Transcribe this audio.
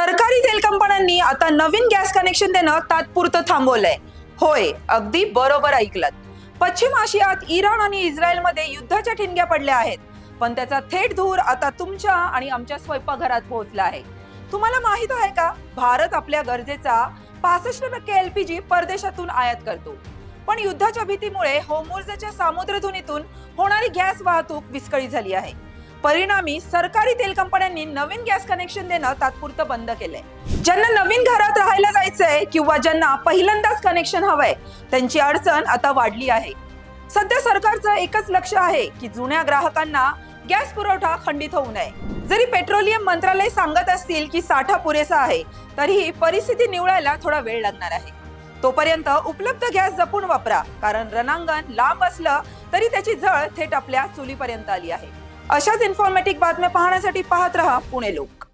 सरकारी तेल कंपन्यांनी आता नवीन गॅस कनेक्शन देणं तात्पुरतं थांबवलंय. होय, अगदी बरोबर ऐकलत. पश्चिम आशियात इराण आणि इस्रायलमध्ये युद्धाच्या ठिणग्या पडल्या आहेत, पण त्याचा थेट धूर आता तुमच्या आणि आमच्या स्वयंपाकघरात पोहोचला आहे. तुम्हाला माहित आहे का, भारत आपल्या गरजेचा 65% LPG परदेशातून आयात करतो. पण युद्धाच्या भीतीमुळे होर्मुझच्या सामुद्रधुनीतून होणारी गॅस वाहतूक विस्कळीत झाली आहे. परिणामी सरकारी तेल कंपन्यांनी नवीन गॅस कनेक्शन देणं तात्पुरतं बंद केलंय. ज्यांना नवीन घरात राहायला जायचंय किंवा ज्यांना पहिल्यांदाच कनेक्शन हवंय, त्यांची अडचण आता वाढली आहे. सध्या सरकारचं एकच लक्ष आहे की जुन्या ग्राहकांना गॅस पुरवठा खंडित होऊ नये. जरी पेट्रोलियम मंत्रालय सांगत असतील की साठा पुरेसा आहे, तरीही परिस्थिती निवळायला थोडा वेळ लागणार आहे. तोपर्यंत उपलब्ध गॅस जपून वापरा, कारण रणांगण लांब असलं तरी त्याची झळ थेट आपल्या चुलीपर्यंत आली आहे. अशाच इन्फॉर्मेटिव्ह बातम्या पाहण्यासाठी पाहत रहा पुणे लोक.